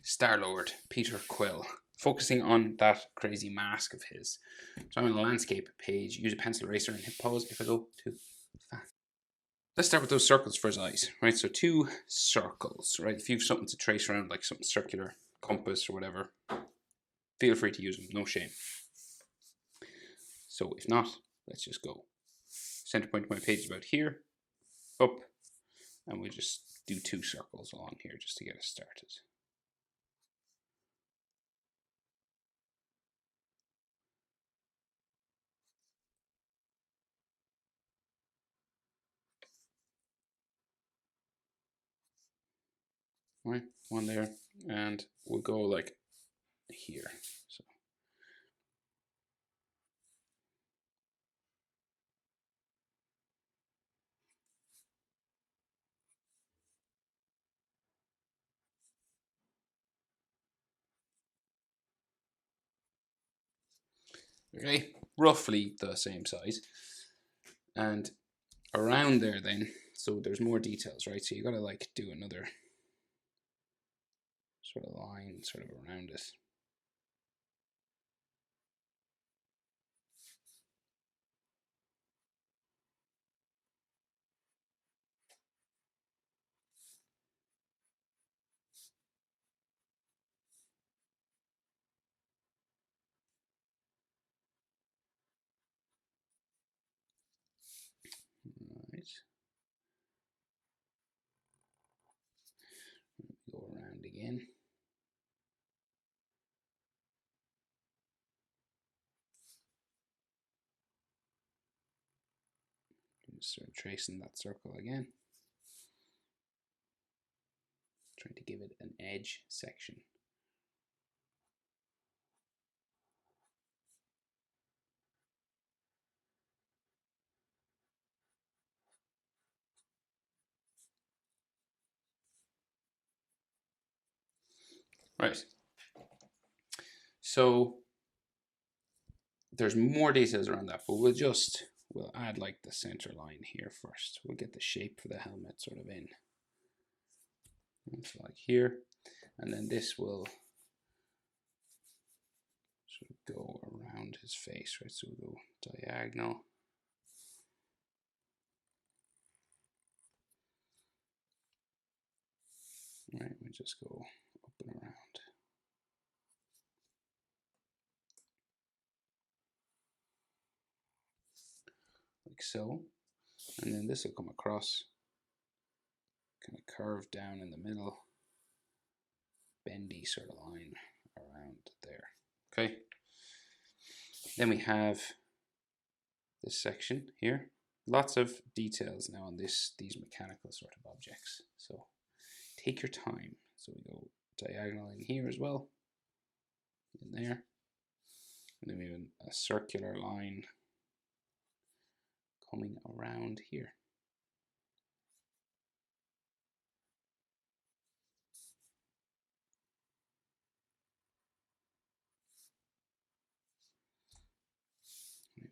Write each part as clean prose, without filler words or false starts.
Star-Lord, Peter Quill, focusing on that crazy mask of his. So I'm on the landscape page, use a pencil eraser and hit pause if I go too fast. Let's start with those circles for his eyes, right? So 2 circles, right? If you've something to trace around, like something circular, compass or whatever, feel free to use them, no shame. So if not, let's just go. Center point of my page is about here, up, and we'll just do 2 circles along here just to get us started. Right, 1 there, and we'll go like here. So okay, roughly the same size. And around there then, so there's more details, right? So you gotta like do another sort of line sort of around it. Right. Go around again. Just sort of tracing that circle again. Trying to give it an edge section. Right. So there's more details around that, but we'll add like the center line here first. We'll get the shape for the helmet sort of in. So like here, and then this will sort of go around his face, right? So we'll go diagonal. Right, we just go up and around. Like so. And then this will come across, kind of curve down in the middle, bendy sort of line around there. Okay. Then we have this section here. Lots of details now on these mechanical sort of objects. So take your time. So we go diagonal in here as well, in there. And then we have a circular line coming around here.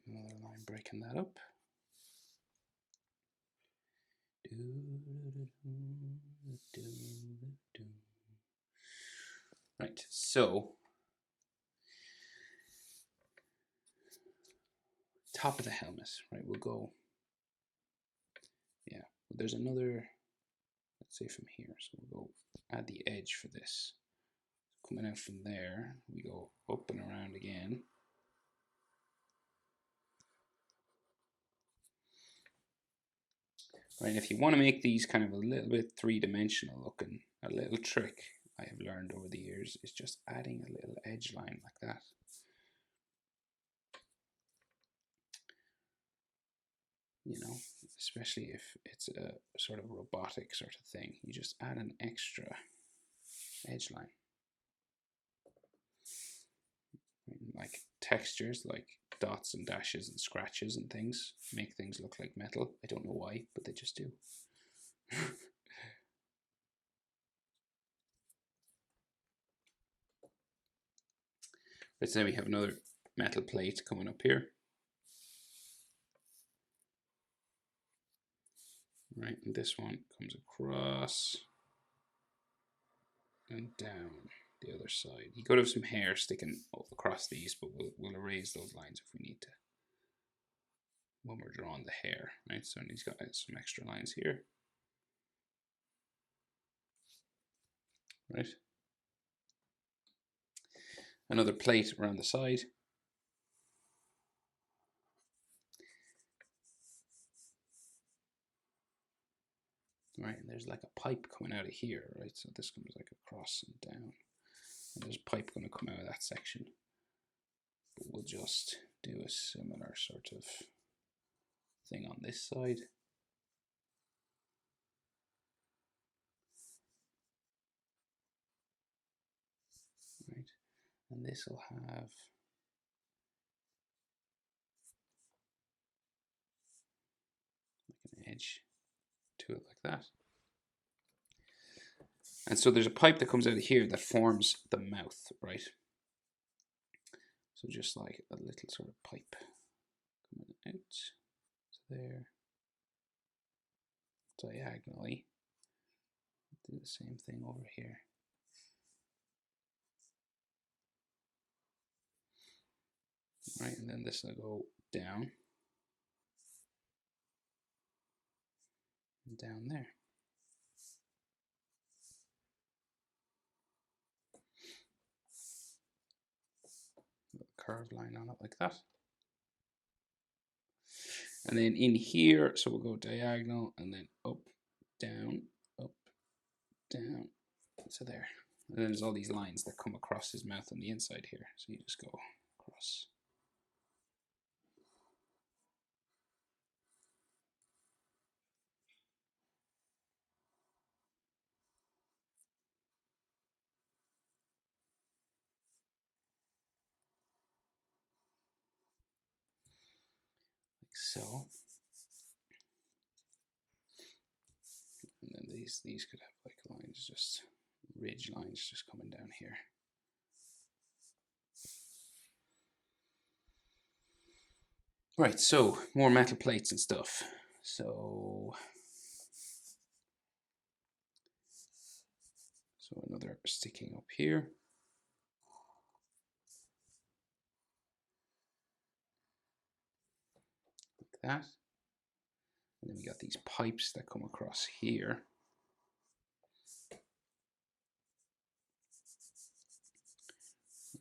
Another line breaking that up. Right, so top of the helmet, right? We'll go, yeah, there's another, let's say from here, so we'll go add the edge for this. Coming out from there, we go up and around again. Right, if you want to make these kind of a little bit three-dimensional looking, a little trick I have learned over the years is just adding a little edge line like that. You know, especially if it's a sort of robotic sort of thing, you just add an extra edge line. Like textures, like dots and dashes and scratches and things, make things look like metal. I don't know why, but they just do. Let's say we have another metal plate coming up here. Right, and this one comes across and down the other side. You could have some hair sticking across these, but we'll erase those lines if we need to when we're drawing the hair, right? So he's got some extra lines here, right? Another plate around the side. Right, and there's like a pipe coming out of here, right? So this comes like across and down. And there's a pipe going to come out of that section. But we'll just do a similar sort of thing on this side. Right, and this will have like an edge to it like that. And so there's a pipe that comes out of here that forms the mouth, right? So just like a little sort of pipe coming out. So there, diagonally. Do the same thing over here. Right, and then this will go down and down there. Curved line on it like that. And then in here, so we'll go diagonal and then up, down, so there. And then there's all these lines that come across his mouth on the inside here. So you just go across. Like so. And then these could have like lines, just ridge lines just coming down here. Right, so more metal plates and stuff. So another sticking up here. Like that. And then we got these pipes that come across here.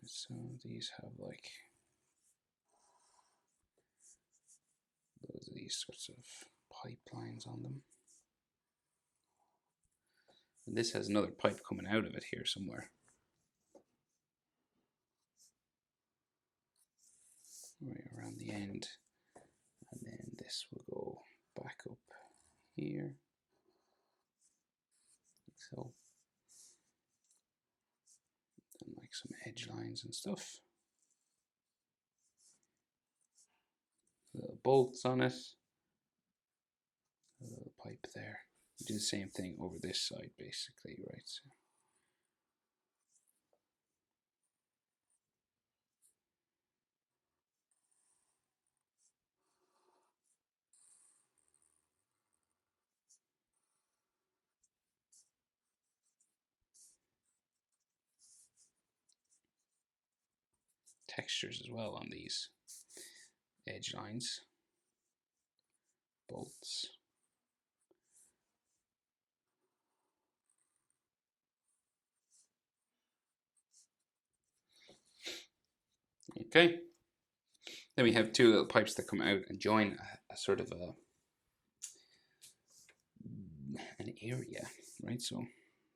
So these have like these sorts of pipelines on them. And this has another pipe coming out of it here somewhere. Right around the end. And then this will go back up here. Like so. And like some edge lines and stuff. Little bolts on it. A little pipe there. Do the same thing over this side basically, right? So textures as well on these edge lines, bolts. Okay. Then we have two little pipes that come out and join a sort of an area, right? So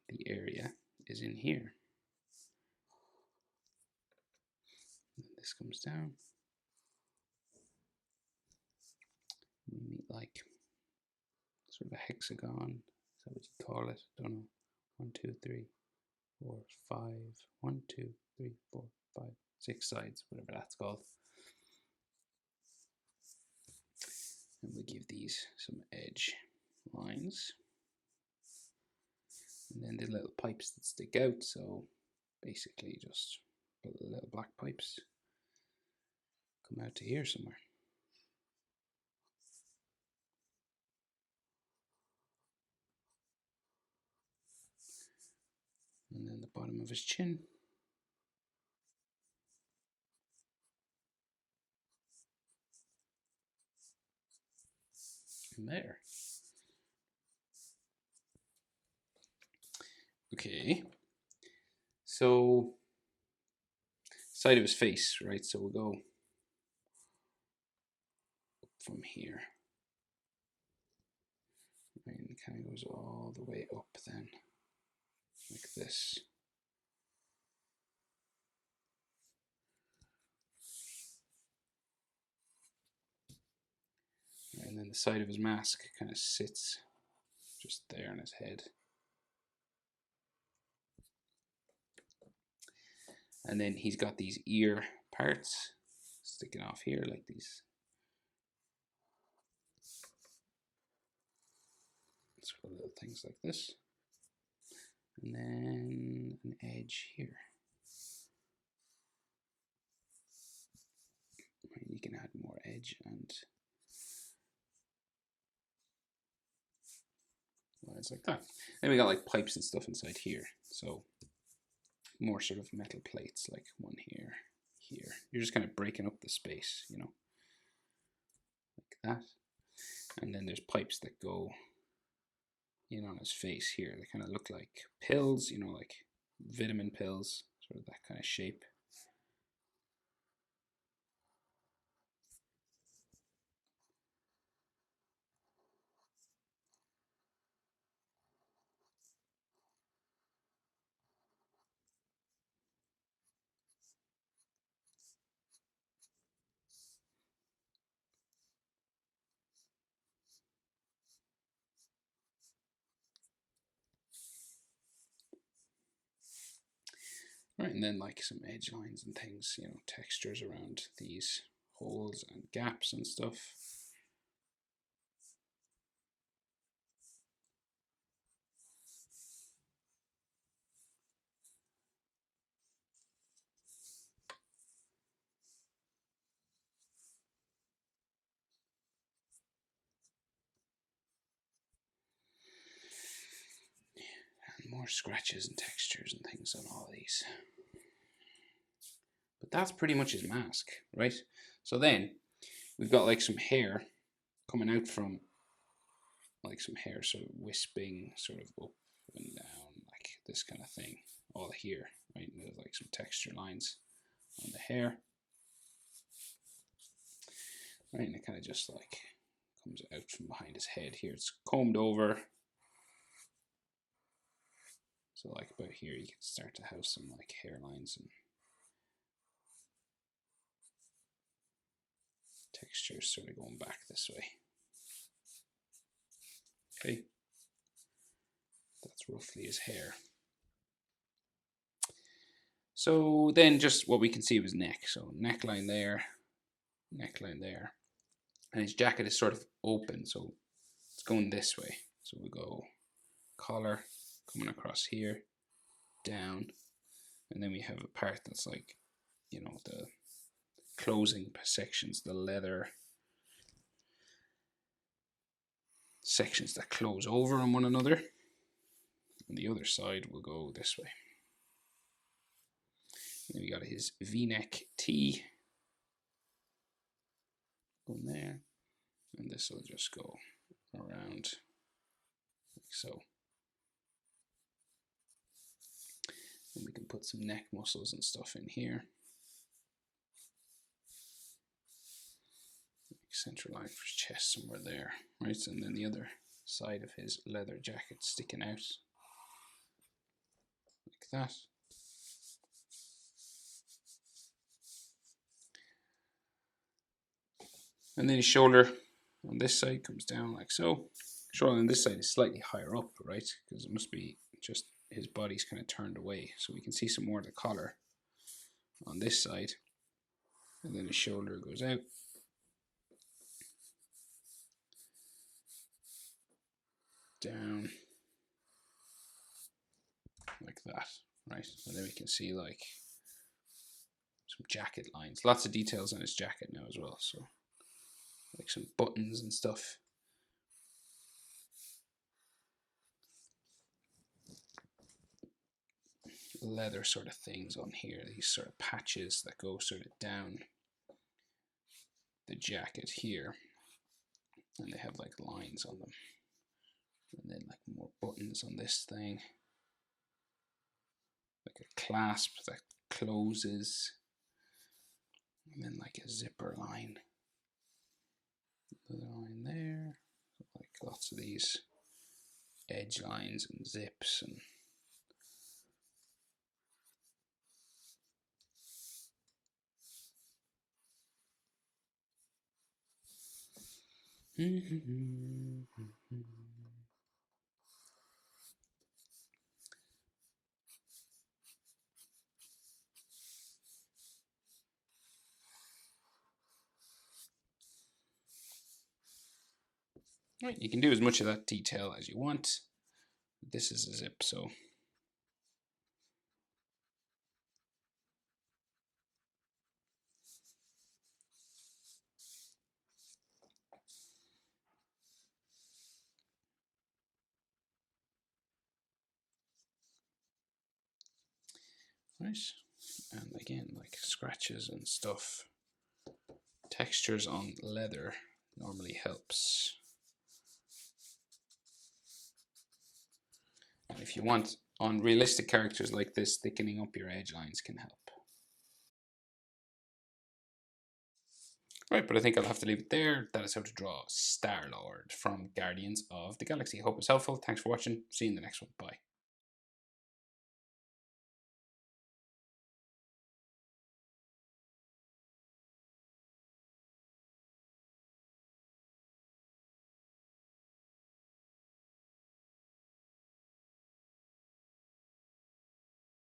the area is in here. And this comes down. We meet like sort of a hexagon. Is that what you call it? I don't know. 1, 2, 3, 4, 5. 1, 2, 3, 4, 5, 6 sides, whatever that's called. And we give these some edge lines. And then the little pipes that stick out, so basically just little black pipes come out to here somewhere. And then the bottom of his chin. And there. Okay. So, side of his face, right? So we'll go from here. And it kind of goes all the way up then, like this. And then the side of his mask kind of sits just there on his head. And then he's got these ear parts sticking off here like these. Sort of little things like this. And then an edge here. And you can add more edge and lines like that. Then we got like pipes and stuff inside here. So more sort of metal plates, like one here, here. You're just kind of breaking up the space, you know, like that. And then there's pipes that go in on his face here. They kind of look like pills, you know, like vitamin pills, sort of that kind of shape. Right, and then like some edge lines and things, you know, textures around these holes and gaps and stuff. And more scratches and textures and things on all these. But that's pretty much his mask, right? So then we've got like some hair coming out from, like some hair sort of wisping sort of up and down, like this kind of thing, all here, right? And there's like some texture lines on the hair, right? And it kind of just like comes out from behind his head here. It's combed over. So like about here you can start to have some like hairlines and textures sort of going back this way. Okay, that's roughly his hair. So then just what we can see of his neck. So neckline there, and his jacket is sort of open, so it's going this way. So we go collar coming across here, down, and then we have a part that's like, you know, the closing sections, the leather sections that close over on one another. And the other side will go this way. And then we got his V-neck tee going there, and this will just go around like so. And we can put some neck muscles and stuff in here. Central line for his chest somewhere there, right? And then the other side of his leather jacket sticking out like that. And then his shoulder on this side comes down like so. Shoulder on this side is slightly higher up, right? Because it must be just his body's kind of turned away. So we can see some more of the collar on this side. And then his shoulder goes out. Down. Like that, right? And then we can see like some jacket lines. Lots of details on his jacket now as well. So like some buttons and stuff. leather sort of things on here, these sort of patches that go sort of down the jacket here, and they have like lines on them, and then like more buttons on this thing, like a clasp that closes, and then like a zipper line, another line there, like lots of these edge lines and zips and right, you can do as much of that detail as you want. This is a zip, so right. And again, like scratches and stuff, textures on leather normally helps. And if you want, on realistic characters like this, thickening up your edge lines can help. Right, but I think I'll have to leave it there. That is how to draw Star-Lord from Guardians of the Galaxy. Hope it's helpful. Thanks for watching. See you in the next one. Bye.